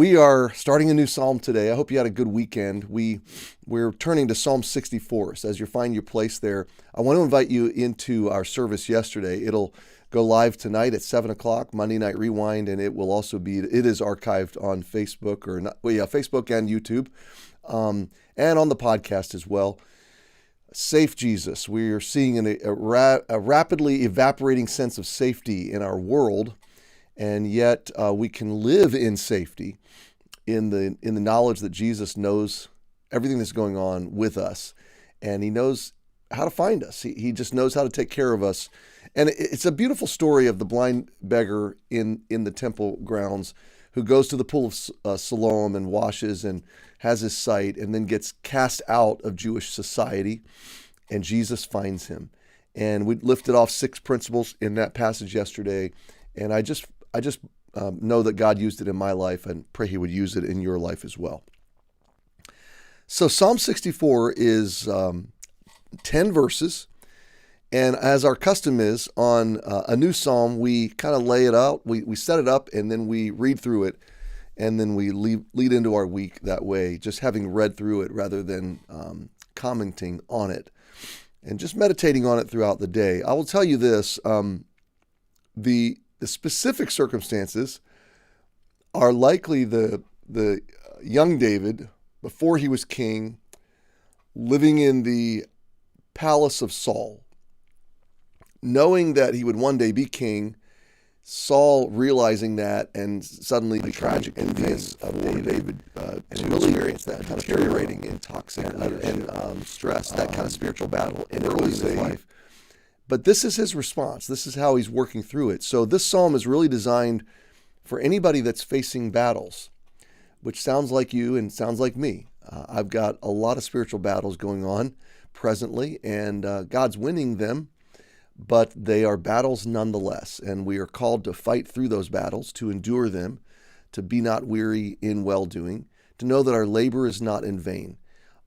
We are starting a new psalm today. I hope you had a good weekend. We're turning to Psalm 64. So as you find your place there, I want to invite you into our service yesterday. It'll go live tonight at 7 o'clock, Monday Night Rewind, and it is archived on Facebook, Facebook and YouTube, and on the podcast as well. Safe Jesus. We are seeing a rapidly evaporating sense of safety in our world, and yet we can live in safety in the knowledge that Jesus knows everything that's going on with us, and he knows how to find us. He just knows how to take care of us. And it's a beautiful story of the blind beggar in the temple grounds who goes to the pool of Siloam and washes and has his sight, and then gets cast out of Jewish society, and Jesus finds him. And we lifted off 6 principles in that passage yesterday, and I just know that God used it in my life, and pray he would use it in your life as well. So Psalm 64 is 10 verses, and as our custom is on a new psalm, we kind of lay it out, we set it up, and then we read through it, and then we lead into our week that way, just having read through it rather than commenting on it, and just meditating on it throughout the day. I will tell you this, the specific circumstances are likely the young David, before he was king, living in the palace of Saul, knowing that he would one day be king, Saul realizing that, and suddenly the tragic events of David and really experience that kind of deteriorating and toxic and stress, that kind of spiritual battle in early life. But this is his response. This is how he's working through it. So this psalm is really designed for anybody that's facing battles, which sounds like you and sounds like me. I've got a lot of spiritual battles going on presently, and God's winning them, but they are battles nonetheless. And we are called to fight through those battles, to endure them, to be not weary in well-doing, to know that our labor is not in vain.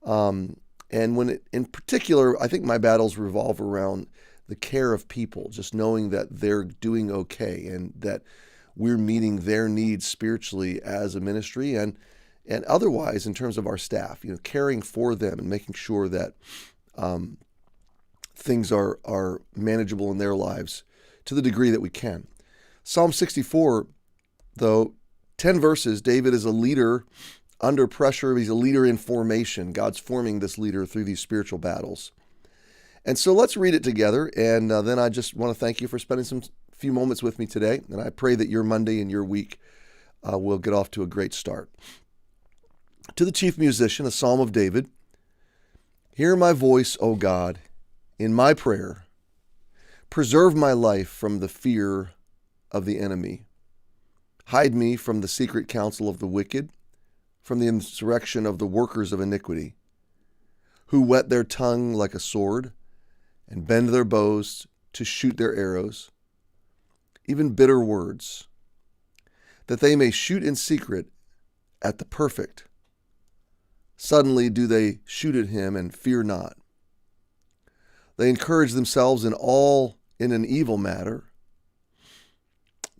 And in particular, I think my battles revolve around the care of people, just knowing that they're doing okay and that we're meeting their needs spiritually as a ministry and otherwise in terms of our staff, caring for them and making sure that things are manageable in their lives to the degree that we can. Psalm 64, though, 10 verses, David is a leader under pressure. He's a leader in formation. God's forming this leader through these spiritual battles. And so let's read it together, and then I just want to thank you for spending some few moments with me today, and I pray that your Monday and your week will get off to a great start. To the chief musician, a psalm of David. Hear my voice, O God, in my prayer. Preserve my life from the fear of the enemy. Hide me from the secret counsel of the wicked, from the insurrection of the workers of iniquity, who whet their tongue like a sword, and bend their bows to shoot their arrows, even bitter words, that they may shoot in secret at the perfect. Suddenly do they shoot at him and fear not. They encourage themselves in an evil matter.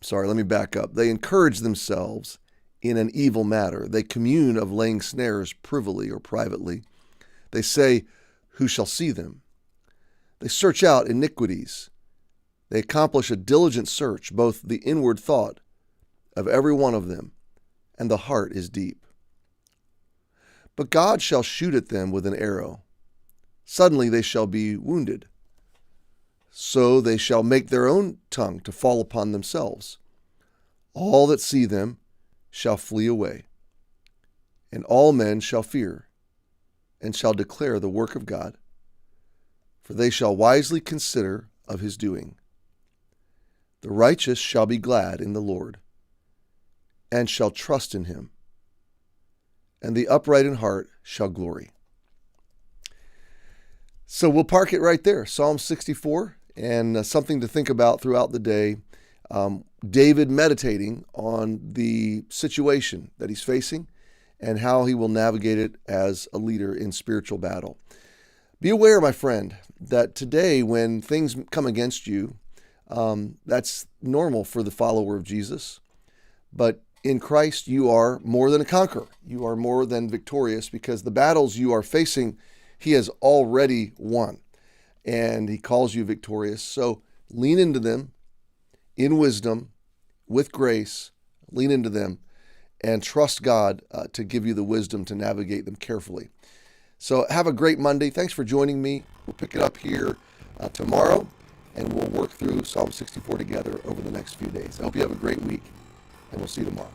Sorry, let me back up. They encourage themselves in an evil matter. They commune of laying snares privily or privately. They say, who shall see them? They search out iniquities. They accomplish a diligent search, both the inward thought of every one of them, and the heart is deep. But God shall shoot at them with an arrow. Suddenly they shall be wounded. So they shall make their own tongue to fall upon themselves. All that see them shall flee away, and all men shall fear, and shall declare the work of God, for they shall wisely consider of his doing. The righteous shall be glad in the Lord, and shall trust in him, and the upright in heart shall glory. So we'll park it right there, Psalm 64, and something to think about throughout the day. David meditating on the situation that he's facing and how he will navigate it as a leader in spiritual battle. Be aware, my friend, that today when things come against you, that's normal for the follower of Jesus. But in Christ, you are more than a conqueror. You are more than victorious because the battles you are facing, he has already won. And he calls you victorious. So lean into them in wisdom, with grace. Lean into them and trust God to give you the wisdom to navigate them carefully. So have a great Monday. Thanks for joining me. We'll pick it up here tomorrow, and we'll work through Psalm 64 together over the next few days. I hope you have a great week, and we'll see you tomorrow.